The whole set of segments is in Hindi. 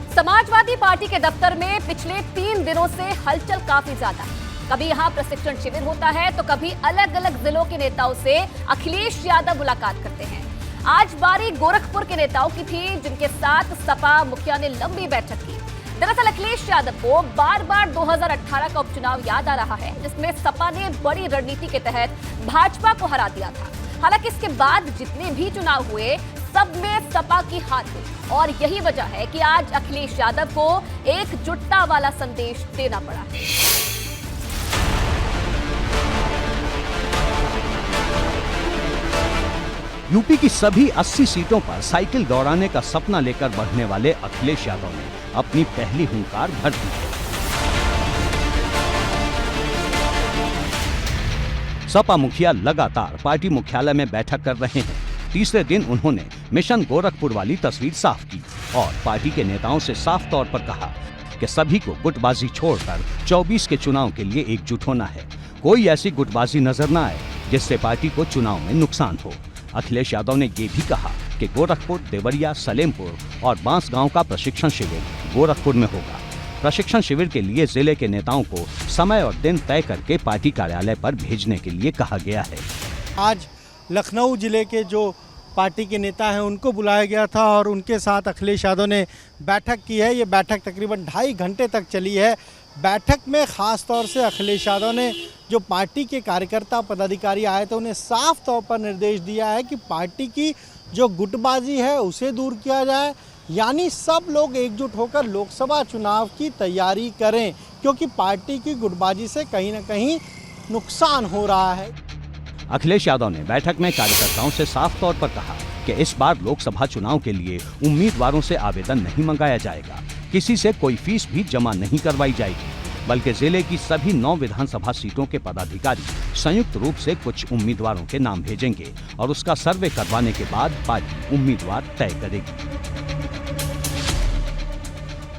समाजवादी पार्टी के दफ्तर में पिछले 3 दिनों से हलचल काफी ज्यादा है। कभी यहां प्रशिक्षण शिविर होता है तो कभी अलग अलग जिलों के नेताओं से अखिलेश यादव मुलाकात करते हैं। आज बारी गोरखपुर के नेताओं की थी, जिनके साथ सपा मुखिया ने लंबी बैठक की। दरअसल अखिलेश यादव को बार बार 2018 का उपचुनाव याद आ रहा है, जिसमें सपा ने बड़ी रणनीति के तहत भाजपा को हरा दिया था। हालांकि इसके बाद जितने भी चुनाव हुए सब में सपा की हार हुई और यही वजह है कि आज अखिलेश यादव को एकजुटता वाला संदेश देना पड़ा है। यूपी की सभी 80 सीटों पर साइकिल दौड़ाने का सपना लेकर बढ़ने वाले अखिलेश यादव ने अपनी पहली हुंकार भर दी है। सपा मुखिया लगातार पार्टी मुख्यालय में बैठक कर रहे हैं। तीसरे दिन उन्होंने मिशन गोरखपुर वाली तस्वीर साफ की और पार्टी के नेताओं से साफ तौर पर कहा कि सभी को गुटबाजी छोड़कर 24 के चुनाव के लिए एकजुट होना है। कोई ऐसी गुटबाजी नजर न आए जिससे पार्टी को चुनाव में नुकसान हो। अखिलेश यादव ने ये भी कहा कि गोरखपुर, देवरिया, सलेमपुर और बांसगांव का प्रशिक्षण शिविर गोरखपुर में होगा। प्रशिक्षण शिविर के लिए जिले के नेताओं को समय और दिन तय करके पार्टी कार्यालय पर भेजने के लिए कहा गया है। आज लखनऊ जिले के जो पार्टी के नेता हैं उनको बुलाया गया था और उनके साथ अखिलेश यादव ने बैठक की है। ये बैठक तकरीबन 2.5 घंटे तक चली है। बैठक में ख़ास तौर से अखिलेश यादव ने जो पार्टी के कार्यकर्ता पदाधिकारी आए थे उन्हें साफ तौर पर निर्देश दिया है कि पार्टी की जो गुटबाजी है उसे दूर किया जाए, यानी सब लोग एकजुट होकर लोकसभा चुनाव की तैयारी करें, क्योंकि पार्टी की गुटबाजी से कहीं ना कहीं नुकसान हो रहा है। अखिलेश यादव ने बैठक में कार्यकर्ताओं से साफ तौर पर कहा कि इस बार लोकसभा चुनाव के लिए उम्मीदवारों से आवेदन नहीं मंगाया जाएगा, किसी से कोई फीस भी जमा नहीं करवाई जाएगी, बल्कि जिले की सभी 9 विधानसभा सीटों के पदाधिकारी संयुक्त रूप से कुछ उम्मीदवारों के नाम भेजेंगे और उसका सर्वे करवाने के बाद पार्टी उम्मीदवार तय करेगी।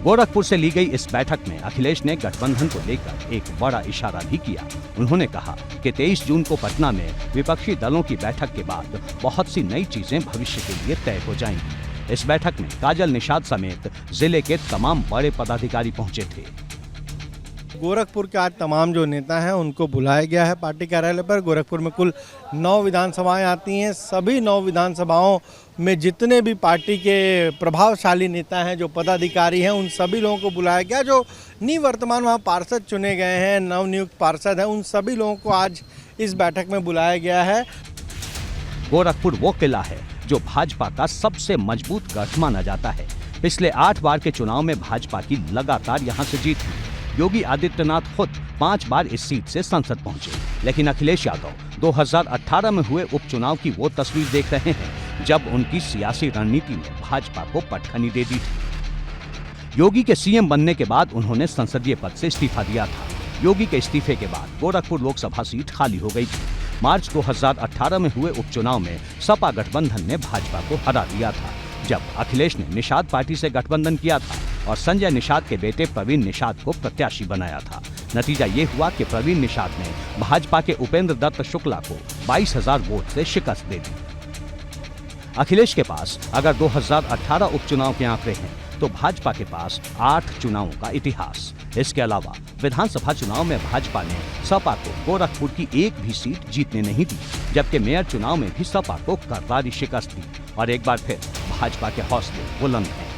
गोरखपुर से ली गई इस बैठक में अखिलेश ने गठबंधन को लेकर एक बड़ा इशारा भी किया। उन्होंने कहा कि 23 जून को पटना में विपक्षी दलों की बैठक के बाद बहुत सी नई चीजें भविष्य के लिए तय हो जाएंगी। इस बैठक में काजल निषाद समेत जिले के तमाम बड़े पदाधिकारी पहुंचे थे। गोरखपुर के आज तमाम जो नेता हैं उनको बुलाया गया है पार्टी कार्यालय पर। गोरखपुर में कुल 9 विधानसभाएं आती हैं। सभी 9 विधानसभाओं में जितने भी पार्टी के प्रभावशाली नेता हैं, जो पदाधिकारी हैं, उन सभी लोगों को बुलाया गया। जो निवर्तमान वहाँ पार्षद चुने गए हैं, नवनियुक्त पार्षद हैं, उन सभी लोगों को आज इस बैठक में बुलाया गया है। गोरखपुर वो किला है जो भाजपा का सबसे मजबूत गढ़ माना जाता है। पिछले 8 बार के चुनाव में भाजपा की लगातार यहाँ से जीत हुई। योगी आदित्यनाथ खुद 5 बार इस सीट से संसद पहुंचे, लेकिन अखिलेश यादव 2018 में हुए उपचुनाव की वो तस्वीर देख रहे हैं जब उनकी सियासी रणनीति ने भाजपा को पटखनी दे दी थी। योगी के सीएम बनने के बाद उन्होंने संसदीय पद से इस्तीफा दिया था। योगी के इस्तीफे के बाद गोरखपुर लोकसभा सीट खाली हो गई थी। मार्च 2018 में हुए उपचुनाव में सपा गठबंधन ने भाजपा को हरा दिया था, जब अखिलेश ने निषाद पार्टी से गठबंधन किया था और संजय निषाद के बेटे प्रवीण निषाद को प्रत्याशी बनाया था। नतीजा ये हुआ कि प्रवीण निषाद ने भाजपा के उपेंद्र दत्त शुक्ला को 22,000 वोट से शिकस्त दे दी। अखिलेश के पास अगर 2018 उपचुनाव के आंकड़े हैं तो भाजपा के पास 8 चुनावों का इतिहास। इसके अलावा विधानसभा चुनाव में भाजपा ने सपा को गोरखपुर की एक भी सीट जीतने नहीं दी, जबकि मेयर चुनाव में भी सपा को करारी शिकस्त दी। और एक बार फिर भाजपा के हौसले बुलंद हैं।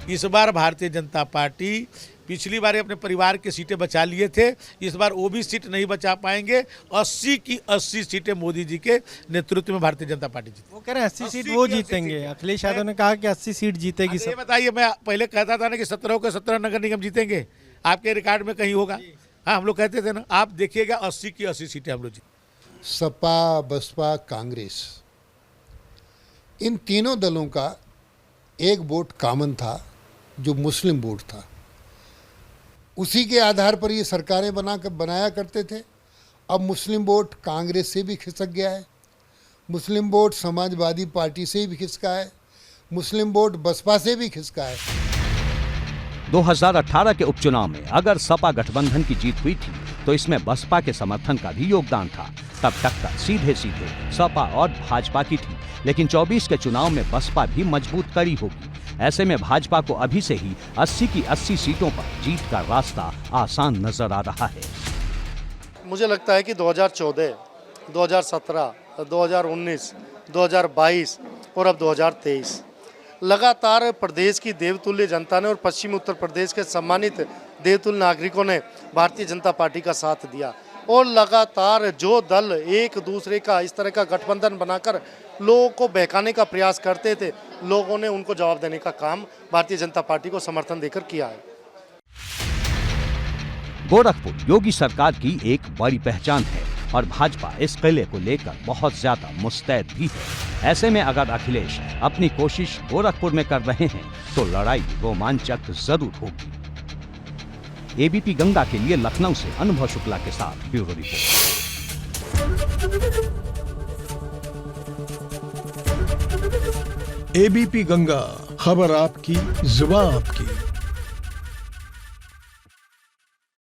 इस बार भारतीय जनता पार्टी पिछली बार अपने परिवार की सीटें बचा लिए थे, इस बार वो भी सीट नहीं बचा पाएंगे। 80 की 80 सीटें मोदी जी के नेतृत्व में भारतीय जनता पार्टी जीती। वो कह रहे हैं 80 सीट वो जीतेंगे। अखिलेश यादव ने कहा कि 80 सीट जीतेगी। ये बताइए, मैं पहले कहता था ना कि 17 के 17 नगर निगम जीतेंगे, आपके रिकॉर्ड में कहीं होगा? हाँ, हम लोग कहते थे ना। आप देखिएगा 80 की 80 सीटें हम लोग जीते। सपा, बसपा, कांग्रेस, इन तीनों दलों का एक वोट कॉमन था जो मुस्लिम वोट था। उसी के आधार पर ये सरकारें बनाया करते थे। अब मुस्लिम वोट कांग्रेस से भी खिसक गया है, मुस्लिम वोट समाजवादी पार्टी से भी खिसका है, मुस्लिम वोट बसपा से भी खिसका है। 2018 के उपचुनाव में अगर सपा गठबंधन की जीत हुई थी तो इसमें बसपा के समर्थन का भी योगदान था। तब टक्कर सीधे सीधे सपा और भाजपा की थी, लेकिन 24 के चुनाव में बसपा भी मजबूत कड़ी होगी। ऐसे में भाजपा को अभी से ही 80 की 80 सीटों पर जीत का रास्ता आसान नजर आ रहा है। मुझे लगता है कि 2014, 2017, 2019, 2022 और अब 2023 लगातार प्रदेश की देवतुल्य जनता ने और पश्चिमी उत्तर प्रदेश के सम्मानित देवतुल्य नागरिकों ने भारतीय जनता पार्टी का साथ दिया और लगातार जो दल एक दूसरे का इस तरह का गठबंधन बनाकर लोगों को बहकाने का प्रयास करते थे, लोगों ने उनको जवाब देने का काम भारतीय जनता पार्टी को समर्थन देकर किया है। गोरखपुर योगी सरकार की एक बड़ी पहचान है और भाजपा इस किले को लेकर बहुत ज्यादा मुस्तैद भी है। ऐसे में अगर अखिलेश अपनी कोशिश गोरखपुर में कर रहे हैं तो लड़ाई रोमांचक जरूर होगी। एबीपी गंगा के लिए लखनऊ से अनुभव शुक्ला के साथ ब्यूरो रिपोर्ट। एबीपी गंगा, खबर आपकी, जुबान आपकी।